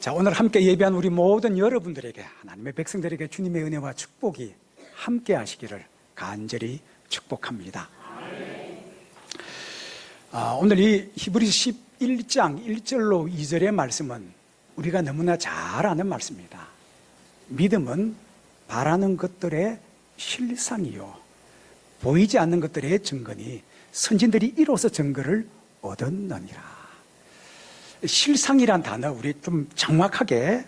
자, 오늘 함께 예배한 우리 모든 여러분들에게, 하나님의 백성들에게 주님의 은혜와 축복이 함께 하시기를 간절히 축복합니다. 오늘 이 히브리서 11장 1절로 2절의 말씀은 우리가 너무나 잘 아는 말씀입니다. 믿음은 바라는 것들의 실상이요 보이지 않는 것들의 증거니 선진들이 이로써 증거를 얻었느니라. 실상이란 단어 우리 좀 정확하게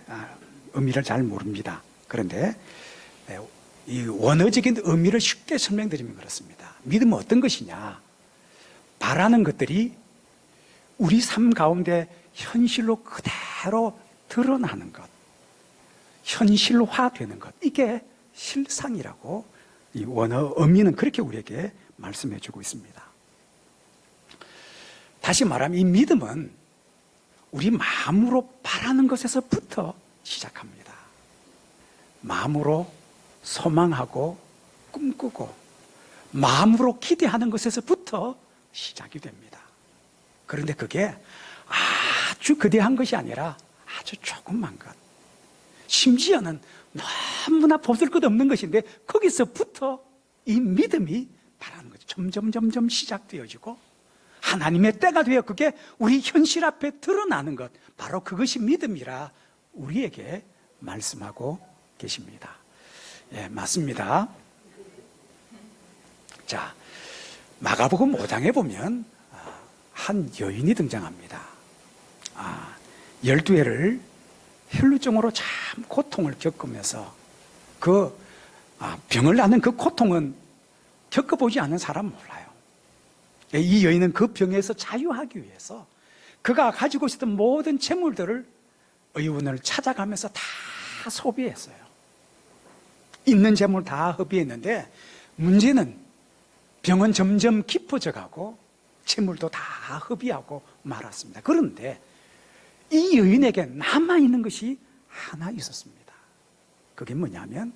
의미를 잘 모릅니다. 그런데 이 원어적인 의미를 쉽게 설명드리면 그렇습니다. 믿음은 어떤 것이냐? 바라는 것들이 우리 삶 가운데 현실로 그대로 드러나는 것, 현실화되는 것, 이게 실상이라고 이 원어 의미는 그렇게 우리에게 말씀해 주고 있습니다. 다시 말하면 이 믿음은 우리 마음으로 바라는 것에서부터 시작합니다. 마음으로 소망하고 꿈꾸고 마음으로 기대하는 것에서부터 시작이 됩니다. 그런데 그게 아주 거대한 것이 아니라 아주 조그만 것, 심지어는 너무나 보잘것없는 것인데 거기서부터 이 믿음이 바라는 거죠. 점점 시작되어지고 하나님의 때가 되어 그게 우리 현실 앞에 드러나는 것, 바로 그것이 믿음이라 우리에게 말씀하고 계십니다. 예, 맞습니다. 자, 마가복음 5장에 보면 한 여인이 등장합니다. 12해를 혈루증으로 참 고통을 겪으면서 그 병을 낳는 그 고통은 겪어보지 않은 사람은 몰라요. 이 여인은 그 병에서 자유하기 위해서 그가 가지고 있었던 모든 재물들을 의원을 찾아가면서 다 소비했어요. 있는 재물 다 허비했는데 문제는 병은 점점 깊어져 가고 재물도 다 허비하고 말았습니다. 그런데 이 여인에게 남아있는 것이 하나 있었습니다. 그게 뭐냐면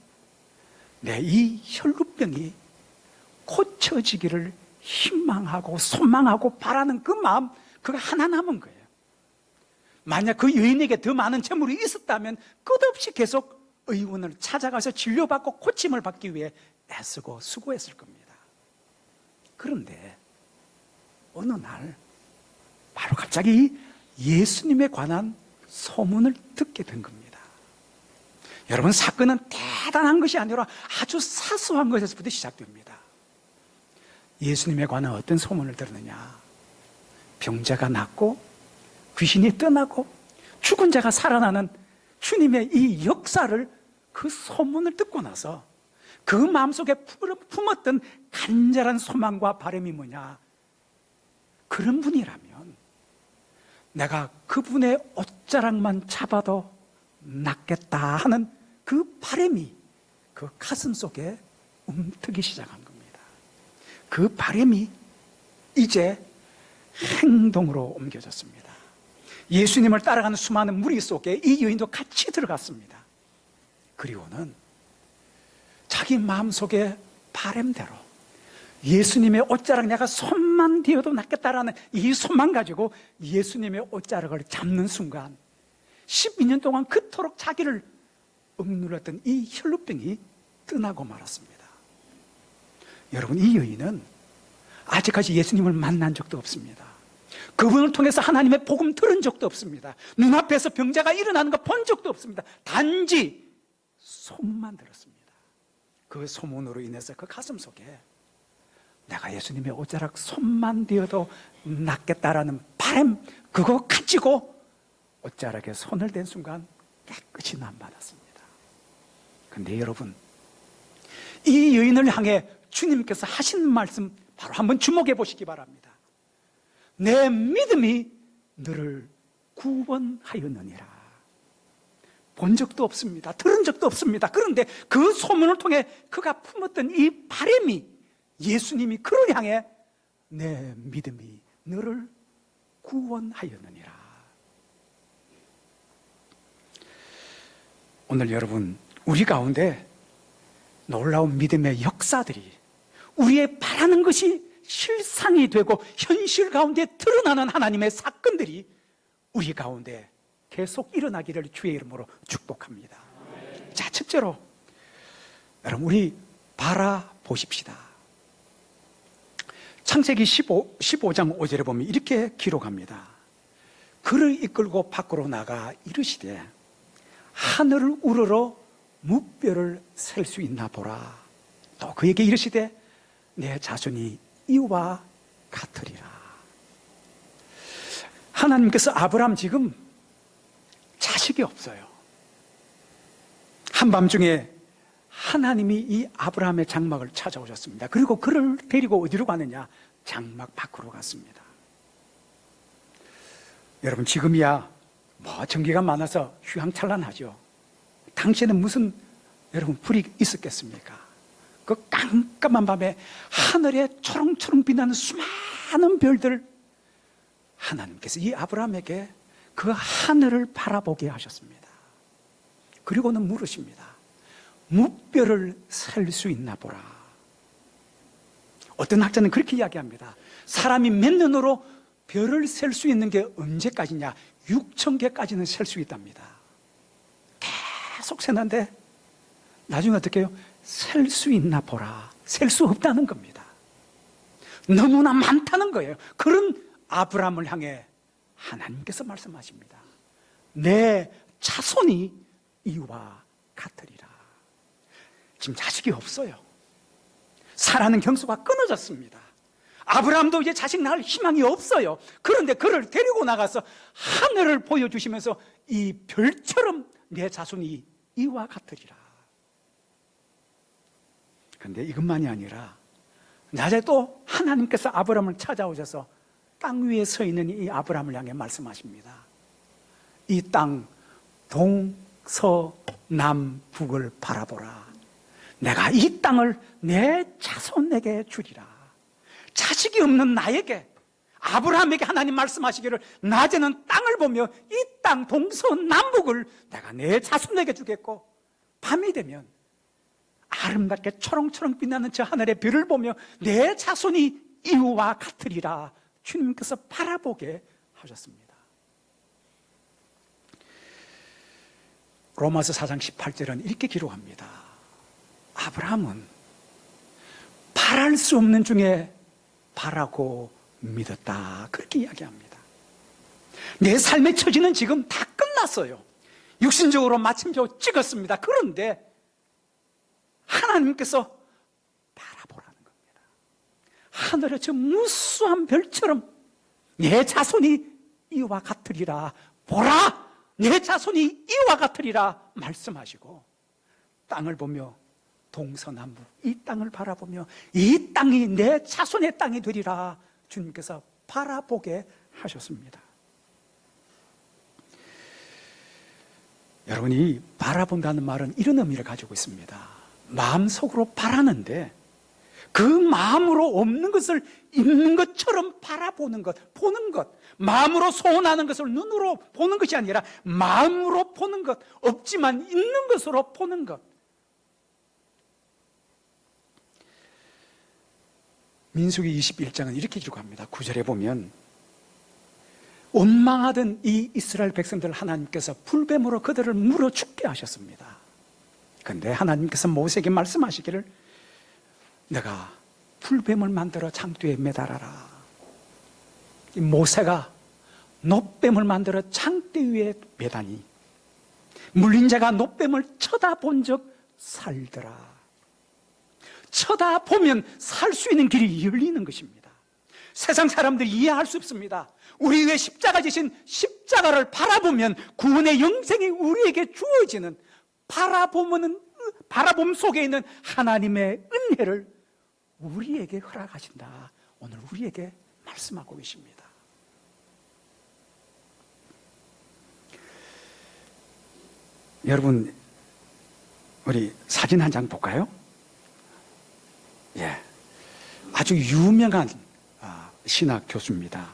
이 혈루병이 고쳐지기를 희망하고 소망하고 바라는 그 마음, 그거 하나 남은 거예요. 만약 그 여인에게 더 많은 재물이 있었다면 끝없이 계속 의원을 찾아가서 진료받고 고침을 받기 위해 애쓰고 수고했을 겁니다. 그런데 어느 날 바로 갑자기 예수님에 관한 소문을 듣게 된 겁니다. 여러분, 사건은 대단한 것이 아니라 아주 사소한 것에서부터 시작됩니다. 예수님에 관한 어떤 소문을 들었느냐? 병자가 낫고 귀신이 떠나고 죽은 자가 살아나는 주님의 이 역사를, 그 소문을 듣고 나서 그 마음속에 품었던 간절한 소망과 바람이 뭐냐? 그런 분이라면 내가 그분의 옷자락만 잡아도 낫겠다 하는 그 바람이 그 가슴 속에 움트기 시작한 겁니다. 그 바람이 이제 행동으로 옮겨졌습니다. 예수님을 따라가는 수많은 무리 속에 이 여인도 같이 들어갔습니다. 그리고는 자기 마음속의 바람대로 예수님의 옷자락, 내가 손만 대어도 낫겠다라는 이 손만 가지고 예수님의 옷자락을 잡는 순간 12년 동안 그토록 자기를 억눌렀던 이 혈루병이 떠나고 말았습니다. 여러분, 이 여인은 아직까지 예수님을 만난 적도 없습니다. 그분을 통해서 하나님의 복음 들은 적도 없습니다. 눈앞에서 병자가 일어나는 거 본 적도 없습니다. 단지 소문만 들었습니다. 그 소문으로 인해서 그 가슴 속에 내가 예수님의 옷자락 손만 대어도 낫겠다라는 바람, 그거 가지고 옷자락에 손을 댄 순간 깨끗이 남받았습니다. 그런데 여러분, 이 여인을 향해 주님께서 하신 말씀 바로 한번 주목해 보시기 바랍니다. 내 믿음이 너를 구원하였느니라. 본 적도 없습니다. 들은 적도 없습니다. 그런데 그 소문을 통해 그가 품었던 이 바람이, 예수님이 그를 향해 내 믿음이 너를 구원하였느니라. 오늘 여러분, 우리 가운데 놀라운 믿음의 역사들이, 우리의 바라는 것이 실상이 되고 현실 가운데 드러나는 하나님의 사건들이 우리 가운데 계속 일어나기를 주의 이름으로 축복합니다. 자, 첫째로 여러분 우리 바라보십시다. 창세기 15장 5절에 보면 이렇게 기록합니다. 그를 이끌고 밖으로 나가 이르시되 하늘을 우러러 무뼈를 셀 수 있나 보라. 또 그에게 이르시되 내 자손이 이와 같으리라. 하나님께서 아브라함 지금 자식이 없어요. 한밤중에 하나님이 이 아브라함의 장막을 찾아오셨습니다. 그리고 그를 데리고 어디로 가느냐? 장막 밖으로 갔습니다. 여러분 지금이야 뭐 전기가 많아서 휘황찬란하죠. 당시에는 무슨 여러분 불이 있었겠습니까? 그 깜깜한 밤에 하늘에 초롱초롱 빛나는 수많은 별들, 하나님께서 이 아브라함에게 그 하늘을 바라보게 하셨습니다. 그리고는 물으십니다. 무뼈를 셀 수 있나 보라. 어떤 학자는 그렇게 이야기합니다. 사람이 몇 년으로 별을 셀 수 있는 게 언제까지냐? 6,000개까지는 셀 수 있답니다. 계속 세는데 나중에 어떻게 해요? 셀 수 있나 보라. 셀 수 없다는 겁니다. 너무나 많다는 거예요. 그런 아브라함을 향해 하나님께서 말씀하십니다. 내 자손이 이와 같으리라. 지금 자식이 없어요. 사랑하는 경수가 끊어졌습니다. 아브라함도 이제 자식 낳을 희망이 없어요. 그런데 그를 데리고 나가서 하늘을 보여주시면서 이 별처럼 내 자손이 이와 같으리라. 그런데 이것만이 아니라 낮에 또 하나님께서 아브라함을 찾아오셔서 땅 위에 서 있는 이 아브라함을 향해 말씀하십니다. 이 땅 동서남북을 바라보라. 내가 이 땅을 내 자손에게 주리라. 자식이 없는 나에게, 아브라함에게 하나님 말씀하시기를 낮에는 땅을 보며 이 땅 동서남북을 내가 내 자손에게 주겠고, 밤이 되면 아름답게 초롱초롱 빛나는 저 하늘의 별을 보며 내 자손이 이와 같으리라. 주님께서 바라보게 하셨습니다. 로마서 4장 18절은 이렇게 기록합니다. 아브라함은 바랄 수 없는 중에 바라고 믿었다. 그렇게 이야기합니다. 내 삶의 처지는 지금 다 끝났어요. 육신적으로 마침표 찍었습니다. 그런데 하나님께서 바라보라는 겁니다. 하늘의 저 무수한 별처럼 내 자손이 이와 같으리라. 보라! 내 자손이 이와 같으리라 말씀하시고, 땅을 보며 동서남북 이 땅을 바라보며 이 땅이 내 자손의 땅이 되리라 주님께서 바라보게 하셨습니다. 여러분이 바라본다는 말은 이런 의미를 가지고 있습니다. 마음속으로 바라는데 그 마음으로 없는 것을 있는 것처럼 바라보는 것, 보는 것. 마음으로 소원하는 것을 눈으로 보는 것이 아니라 마음으로 보는 것, 없지만 있는 것으로 보는 것. 민수기 21장은 이렇게 기록합니다. 9절에 보면 원망하던 이 이스라엘 백성들 하나님께서 불뱀으로 그들을 물어 죽게 하셨습니다. 그런데 하나님께서 모세에게 말씀하시기를 내가 불뱀을 만들어 장뒤에 매달아라. 이 모세가 놋뱀을 만들어 장대 위에 매다니 물린 자가 놋뱀을 쳐다본 적 살더라. 쳐다보면 살 수 있는 길이 열리는 것입니다. 세상 사람들이 이해할 수 없습니다. 우리 위에 십자가 지신 십자가를 바라보면 구원의 영생이 우리에게 주어지는, 바라봄 속에 있는 하나님의 은혜를 우리에게 허락하신다. 오늘 우리에게 말씀하고 계십니다. 여러분, 우리 사진 한 장 볼까요? 예, 아주 유명한 신학 교수입니다.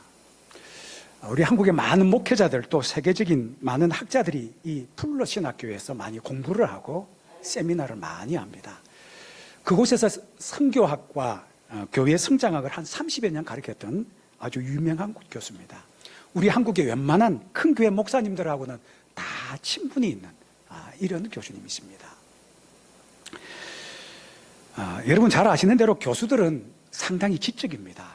우리 한국의 많은 목회자들 또 세계적인 많은 학자들이 이 풀러 신학교에서 많이 공부를 하고 세미나를 많이 합니다. 그곳에서 선교학과 교회 성장학을 한 30여 년 가르쳤던 아주 유명한 교수입니다. 우리 한국의 웬만한 큰 교회 목사님들하고는 다 친분이 있는 이런 교수님이십니다. 여러분 잘 아시는 대로 교수들은 상당히 지적입니다.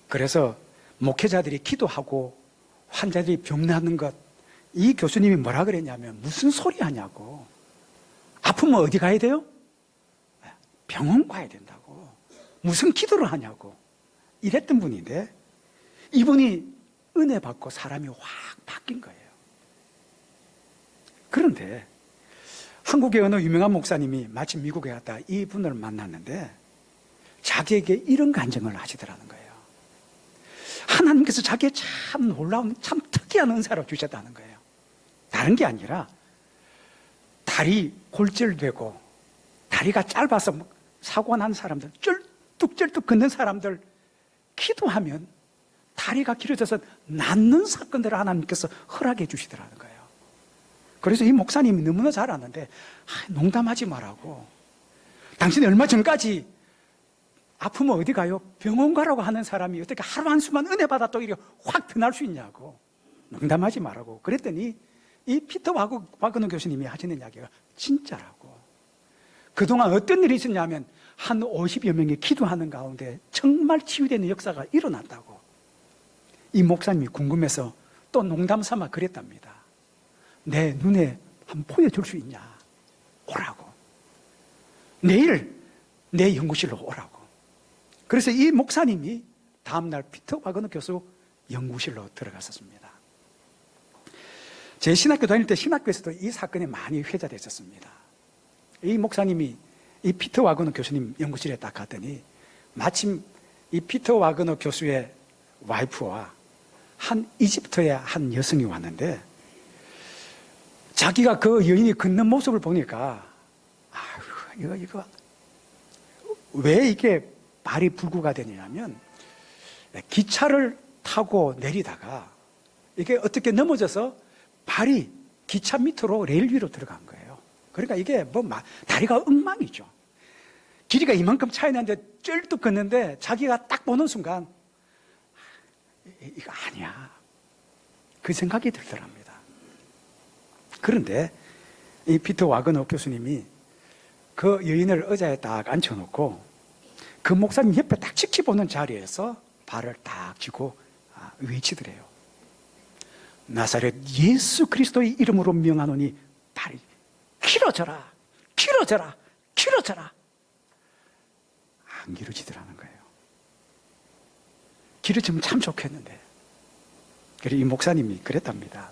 그래서 목회자들이 기도하고 환자들이 병나는 것, 이 교수님이 뭐라 그랬냐면 무슨 소리 하냐고. 아프면 어디 가야 돼요? 병원 가야 된다고. 무슨 기도를 하냐고 이랬던 분인데, 이분이 은혜 받고 사람이 확 바뀐 거예요. 그런데 한국의 어느 유명한 목사님이 마침 미국에 갔다 이분을 만났는데 자기에게 이런 간증을 하시더라는 거예요. 하나님께서 자기의 참 놀라운, 참 특이한 은사를 주셨다는 거예요. 다른 게 아니라 다리 골절되고 다리가 짧아서 사고 난 사람들, 쩔뚝쩔뚝 걷는 사람들 기도하면 다리가 길어져서 낫는 사건들을 하나님께서 허락해 주시더라는 거예요. 그래서 이 목사님이 너무나 잘 아는데 농담하지 말라고. 당신이 얼마 전까지 아프면 어디 가요? 병원 가라고 하는 사람이 어떻게 하루 한수만 은혜 받았다고 이렇게 확 변할 수 있냐고. 농담하지 말라고. 그랬더니 이 피터 와그너 교수님이 하시는 이야기가 진짜라고. 그동안 어떤 일이 있었냐면 한 50여 명이 기도하는 가운데 정말 치유되는 역사가 일어났다고. 이 목사님이 궁금해서 또 농담 삼아 그랬답니다. 내 눈에 한번 보여줄 수 있냐? 오라고. 내일 내 연구실로 오라고. 그래서 이 목사님이 다음날 피터 와그너 교수 연구실로 들어갔었습니다. 제 신학교 다닐 때 신학교에서도 이 사건이 많이 회자됐었습니다. 이 목사님이 이 피터 와그너 교수님 연구실에 딱 갔더니 마침 이 피터 와그너 교수의 와이프와 한 이집트의 한 여성이 왔는데, 자기가 그 여인이 걷는 모습을 보니까 이거 왜 이게 발이 불구가 되냐면 기차를 타고 내리다가 이게 어떻게 넘어져서 발이 기차 밑으로 레일 위로 들어간 거예요. 그러니까 이게 다리가 엉망이죠. 길이가 이만큼 차이 나는데 쩔뚝 걷는데 자기가 딱 보는 순간 이거 아니야, 그 생각이 들더랍니다. 그런데 이 피터 와그너 교수님이 그 여인을 의자에 딱 앉혀놓고 그 목사님 옆에 딱 지켜보는 자리에서 발을 딱 쥐고 외치더래요. 나사렛 예수 그리스도의 이름으로 명하노니 발이 길어져라, 길어져라, 길어져라. 안 길어지더라는 거예요. 길어지면 참 좋겠는데. 그래서 이 목사님이 그랬답니다.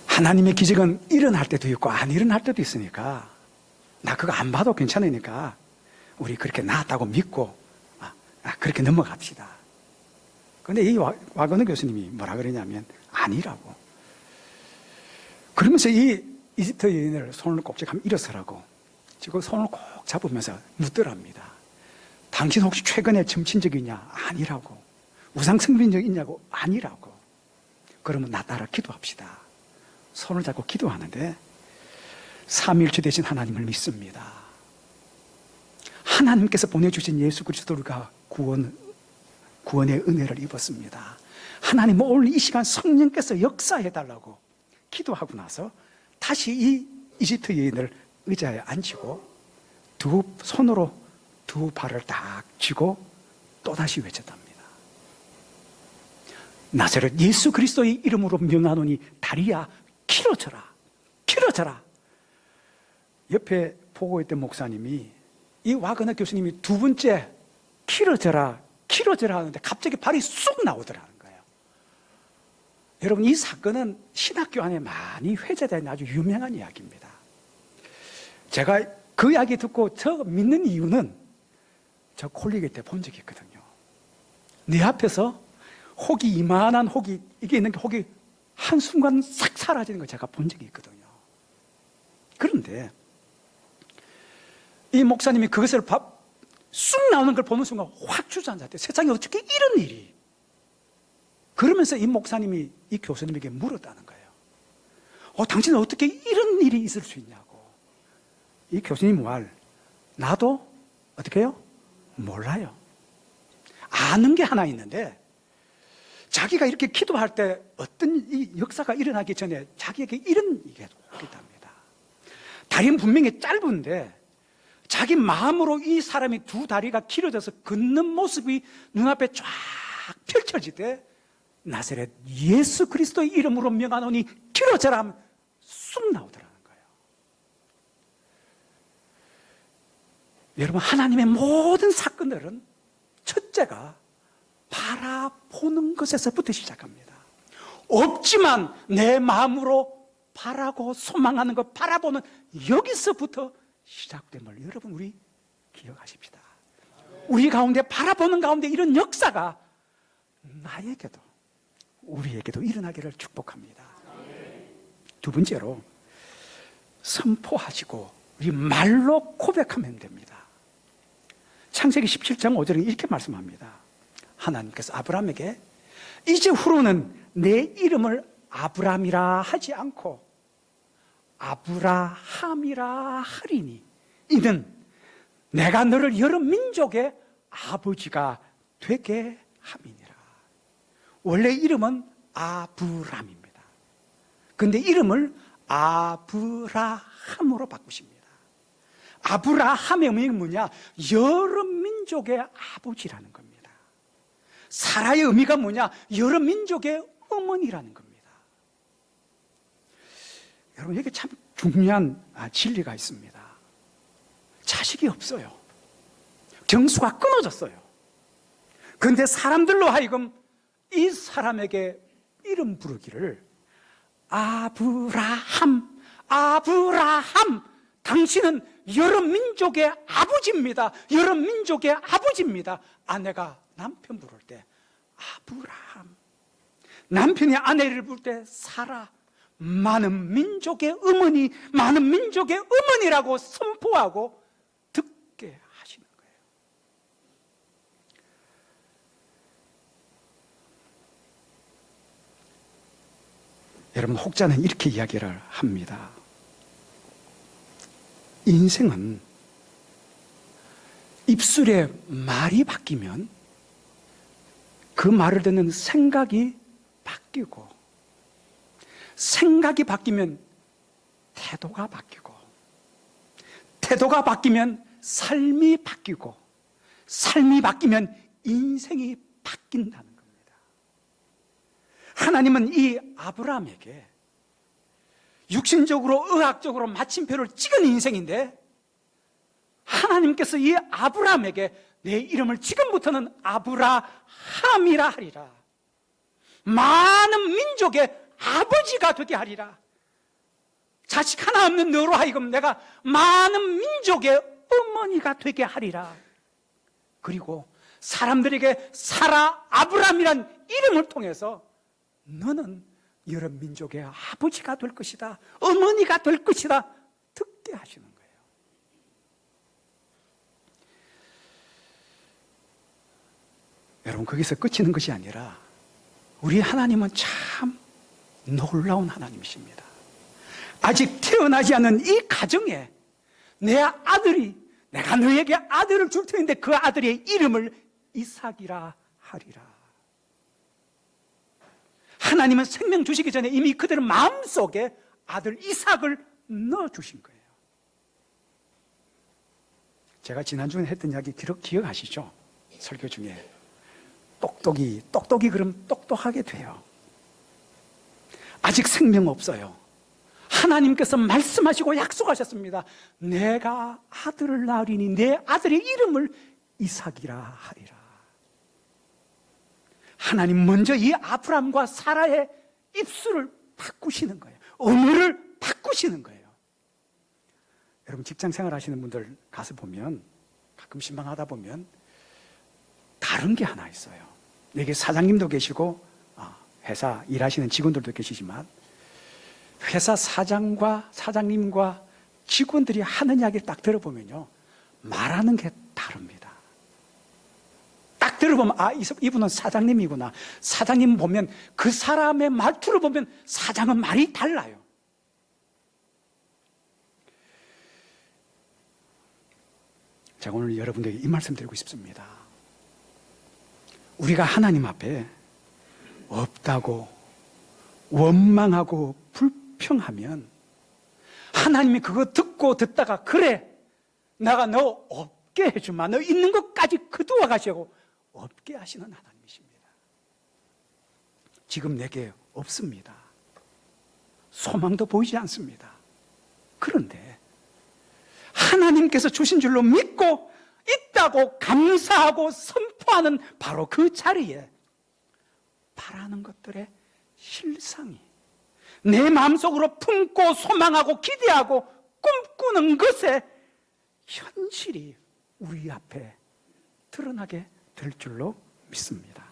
하나님의 기적은 일어날 때도 있고 안 일어날 때도 있으니까 나 그거 안 봐도 괜찮으니까 우리 그렇게 나았다고 믿고 그렇게 넘어갑시다. 그런데 이 와그너 교수님이 뭐라 그러냐면 아니라고. 그러면서 이 이집트 여인을 손을 꼭 한번 일어서라고 지금 손을 꼭 잡으면서 묻더랍니다. 당신 혹시 최근에 점친 적이 있냐? 아니라고. 우상 숭배한 적 있냐고? 아니라고. 그러면 나 따라 기도합시다. 손을 잡고 기도하는데 삼위일체 되신 하나님을 믿습니다. 하나님께서 보내주신 예수 그리스도가 구원의 은혜를 입었습니다. 하나님 오늘 이 시간 성령께서 역사해달라고 기도하고 나서 다시 이 이집트 여인을 의자에 앉히고 두 손으로 두 발을 딱 쥐고 또다시 외쳤답니다. 나사렛 예수 그리스도의 이름으로 명하노니 다리야 길어져라, 길어져라. 옆에 보고 있던 목사님이 이 와그너 교수님이 두 번째 길어져라, 길어져라 하는데 갑자기 발이 쑥 나오더라는 거예요. 여러분, 이 사건은 신학교 안에 많이 회자된 아주 유명한 이야기입니다. 제가 그 이야기 듣고 저 믿는 이유는 저 콜리게 때 본 적이 있거든요. 내 앞에서 혹이 이만한 혹이 이게 있는 게 혹이 한순간 싹 사라지는 걸 제가 본 적이 있거든요. 그런데 이 목사님이 그것을 쑥 나오는 걸 보는 순간 확 주저앉았대요. 세상에 어떻게 이런 일이. 그러면서 이 목사님이 이 교수님에게 물었다는 거예요. 당신은 어떻게 이런 일이 있을 수 있냐고. 이 교수님 말, 나도 어떻게 해요? 몰라요. 아는 게 하나 있는데, 자기가 이렇게 기도할 때 어떤 이 역사가 일어나기 전에 자기에게 이런 얘기가 있답니다. 다리는 분명히 짧은데 자기 마음으로 이 사람이 두 다리가 길어져서 걷는 모습이 눈앞에 쫙 펼쳐질 때, 나사렛 예수 그리스도의 이름으로 명하노니 길어져라 하면 쑥 나오더라는 거예요. 여러분, 하나님의 모든 사건들은 첫째가 바라보는 것에서부터 시작합니다. 없지만 내 마음으로 바라고 소망하는 것, 바라보는 여기서부터 시작됨을 여러분, 우리 기억하십시다. 우리 가운데, 바라보는 가운데 이런 역사가 나에게도 우리에게도 일어나기를 축복합니다. 두 번째로, 선포하시고 우리 말로 고백하면 됩니다. 창세기 17장 5절에 이렇게 말씀합니다. 하나님께서 아브라함에게 이제 후로는 내 이름을 아브람이라 하지 않고 아브라함이라 하리니 이는 내가 너를 여러 민족의 아버지가 되게 함이니라. 원래 이름은 아브람입니다. 그런데 이름을 아브라함으로 바꾸십니다. 아브라함의 의미는 뭐냐? 여러 민족의 아버지라는 겁니다. 사라의 의미가 뭐냐? 여러 민족의 어머니라는 겁니다. 여러분, 여기 참 중요한 진리가 있습니다. 자식이 없어요. 경수가 끊어졌어요. 그런데 사람들로 하여금 이 사람에게 이름 부르기를 아브라함, 아브라함, 당신은 여러 민족의 아버지입니다. 여러 민족의 아버지입니다. 아내가 남편 부를 때 아브라함, 남편이 아내를 부를 때 사라, 많은 민족의 어머니, 많은 민족의 어머니라고 선포하고 듣게 하시는 거예요. 여러분, 혹자는 이렇게 이야기를 합니다. 인생은 입술에 말이 바뀌면 그 말을 듣는 생각이 바뀌고, 생각이 바뀌면 태도가 바뀌고, 태도가 바뀌면 삶이 바뀌고, 삶이 바뀌면 인생이 바뀐다는 겁니다. 하나님은 이 아브라함에게 육신적으로, 의학적으로 마침표를 찍은 인생인데, 하나님께서 이 아브라함에게 내 이름을 지금부터는 아브라함이라 하리라, 많은 민족의 아버지가 되게 하리라, 자식 하나 없는 너로 하여금 내가 많은 민족의 어머니가 되게 하리라, 그리고 사람들에게 사라, 아브라함이란 이름을 통해서 너는 여러 민족의 아버지가 될 것이다, 어머니가 될 것이다, 듣게 하시는 거예요. 여러분, 거기서 끝이는 것이 아니라 우리 하나님은 참 놀라운 하나님이십니다. 아직 태어나지 않은 이 가정에 내 아들이, 내가 너에게 아들을 줄 터인데 그 아들의 이름을 이삭이라 하리라. 하나님은 생명 주시기 전에 이미 그들의 마음속에 아들 이삭을 넣어주신 거예요. 제가 지난주에 했던 이야기 기억하시죠? 설교 중에 똑똑이 그럼 똑똑하게 돼요. 아직 생명 없어요. 하나님께서 말씀하시고 약속하셨습니다. 내가 아들을 낳으리니 내 아들의 이름을 이삭이라 하리라. 하나님 먼저 이 아브람과 사라의 입술을 바꾸시는 거예요. 언어를 바꾸시는 거예요. 여러분, 직장 생활 하시는 분들 가서 보면, 가끔 신방하다 보면 다른 게 하나 있어요. 여기 사장님도 계시고 회사 일하시는 직원들도 계시지만, 회사 사장님과 직원들이 하는 이야기를 딱 들어보면요, 말하는 게 다릅니다. 딱 들어보면 이분은 사장님이구나. 사장님 보면 그 사람의 말투를 보면 사장은 말이 달라요. 제가 오늘 여러분들에게 이 말씀 드리고 싶습니다. 우리가 하나님 앞에 없다고 원망하고 불평하면 하나님이 그거 듣다가 그래 내가 너 없게 해주마, 너 있는 것까지 거두어 가시고 없게 하시는 하나님이십니다. 지금 내게 없습니다. 소망도 보이지 않습니다. 그런데 하나님께서 주신 줄로 믿고 있다고 감사하고 선포하는 바로 그 자리에 바라는 것들의 실상이 내 마음속으로 품고 소망하고 기대하고 꿈꾸는 것의 현실이 우리 앞에 드러나게 될 줄로 믿습니다.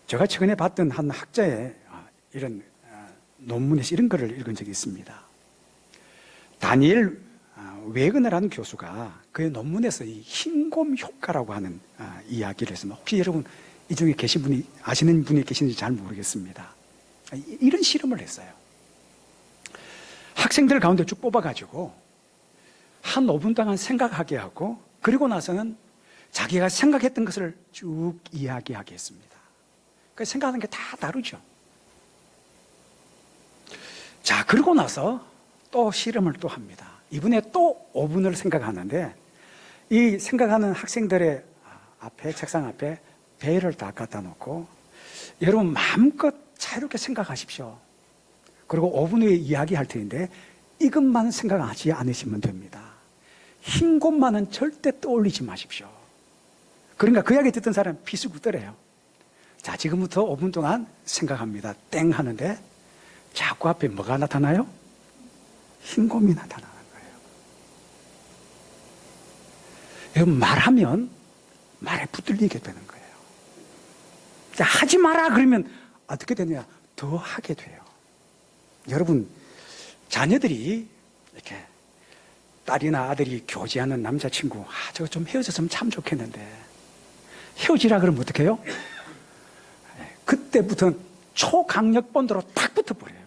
제가 최근에 봤던 한 학자의 이런 논문에서 이런 글을 읽은 적이 있습니다. 다니엘 웨그너라는 교수가 그의 논문에서 이 흰곰 효과라고 하는 이야기를 했습니다. 혹시 여러분 이 중에 계신 분이 아시는 분이 계신지 잘 모르겠습니다. 이런 실험을 했어요. 학생들 가운데 쭉 뽑아가지고 한 5분 동안 생각하게 하고 그리고 나서는 자기가 생각했던 것을 쭉 이야기하게 했습니다. 그 생각하는 게 다 다르죠. 자, 그러고 나서 또 실험을 또 합니다. 이번에 또 5분을 생각하는데 이 생각하는 학생들의 앞에 책상 앞에 배를 다 갖다 놓고 여러분 마음껏 자유롭게 생각하십시오. 그리고 5분 후에 이야기할 텐데 이것만 생각하지 않으시면 됩니다. 흰 곳만은 절대 떠올리지 마십시오. 그러니까 그 이야기 듣던 사람 비수고 웃더래요. 자, 지금부터 5분 동안 생각합니다. 땡 하는데 자꾸 앞에 뭐가 나타나요? 흰 곰이 나타나는 거예요. 여러분 말하면 말에 붙들리게 되는 거예요. 자, 하지 마라 그러면 어떻게 되냐? 더 하게 돼요. 여러분 자녀들이 이렇게 딸이나 아들이 교제하는 남자친구 저거 좀 헤어졌으면 참 좋겠는데 헤어지라 그러면 어떻게 해요? 그때부터 초강력 본드로 탁 붙어버려요.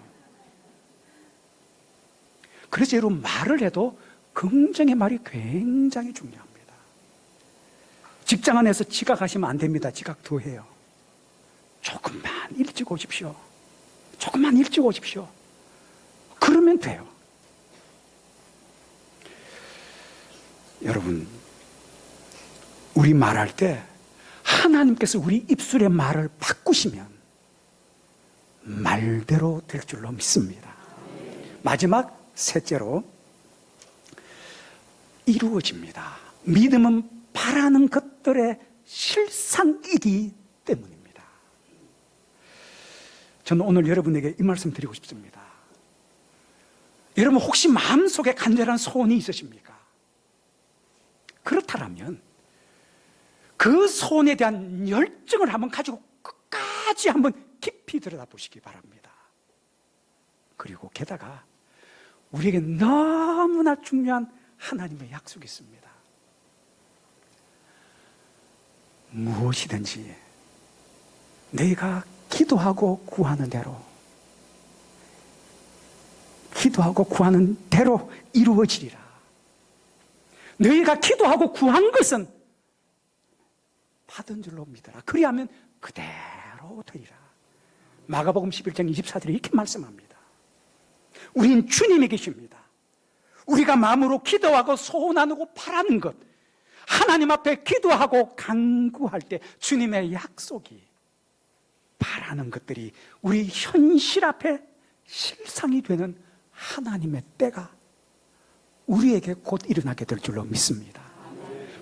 그래서 여러분 말을 해도 긍정의 말이 굉장히 중요합니다. 직장 안에서 지각하시면 안 됩니다. 지각 더 해요. 조금만 일찍 오십시오. 조금만 일찍 오십시오. 그러면 돼요. 여러분 우리 말할 때 하나님께서 우리 입술의 말을 바꾸시면 말대로 될 줄로 믿습니다. 마지막 셋째로 이루어집니다. 믿음은 바라는 것들의 실상이기 때문입니다. 저는 오늘 여러분에게 이 말씀 드리고 싶습니다. 여러분 혹시 마음속에 간절한 소원이 있으십니까? 그렇다면 그 소원에 대한 열정을 한번 가지고 끝까지 한번 깊이 들여다보시기 바랍니다. 그리고 게다가 우리에게 너무나 중요한 하나님의 약속이 있습니다. 무엇이든지 내가 기도하고 구하는 대로 이루어지리라. 너희가 기도하고 구한 것은 받은 줄로 믿어라. 그리하면 그대로 되리라. 마가복음 11장 24절에 이렇게 말씀합니다. 우린 주님이 계십니다. 우리가 마음으로 기도하고 소원하고 바라는 것, 하나님 앞에 기도하고 간구할 때 주님의 약속이 바라는 것들이 우리 현실 앞에 실상이 되는 하나님의 때가 우리에게 곧 일어나게 될 줄로 믿습니다.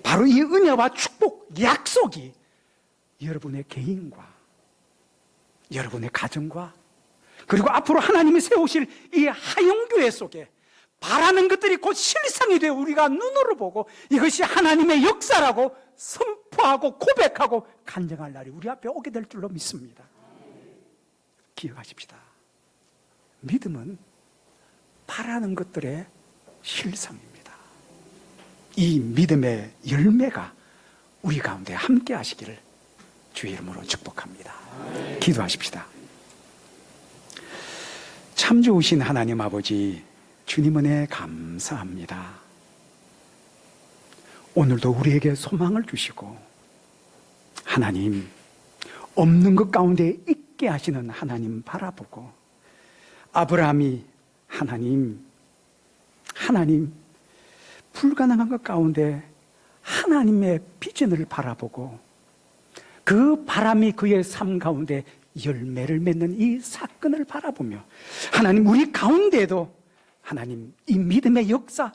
바로 이 은혜와 축복, 약속이 여러분의 개인과 여러분의 가정과 그리고 앞으로 하나님이 세우실 이 하영교회 속에 바라는 것들이 곧 실상이 되어 우리가 눈으로 보고 이것이 하나님의 역사라고 선포하고 고백하고 간증할 날이 우리 앞에 오게 될 줄로 믿습니다. 기억하십시다. 믿음은 바라는 것들의 실상입니다. 이 믿음의 열매가 우리 가운데 함께 하시기를 주의 이름으로 축복합니다. 기도하십시다. 참 좋으신 하나님 아버지, 주님 은혜 감사합니다. 오늘도 우리에게 소망을 주시고 하나님, 없는 것 가운데 있게 하시는 하나님 바라보고, 아브라함이 하나님, 불가능한 것 가운데 하나님의 비전을 바라보고 그 바람이 그의 삶 가운데 열매를 맺는 이 사건을 바라보며, 하나님, 우리 가운데에도 하나님, 이 믿음의 역사,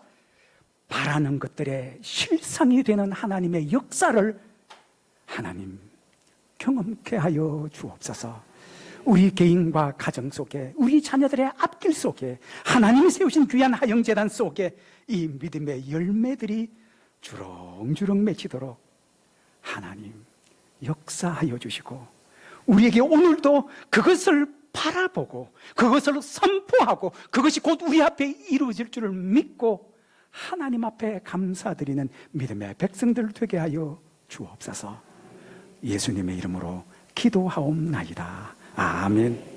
바라는 것들의 실상이 되는 하나님의 역사를 하나님 경험케 하여 주옵소서. 우리 개인과 가정 속에, 우리 자녀들의 앞길 속에, 하나님이 세우신 귀한 하영재단 속에 이 믿음의 열매들이 주렁주렁 맺히도록 하나님 역사하여 주시고, 우리에게 오늘도 그것을 바라보고 그것을 선포하고 그것이 곧 우리 앞에 이루어질 줄을 믿고 하나님 앞에 감사드리는 믿음의 백성들 되게 하여 주옵소서. 예수님의 이름으로 기도하옵나이다. 아멘.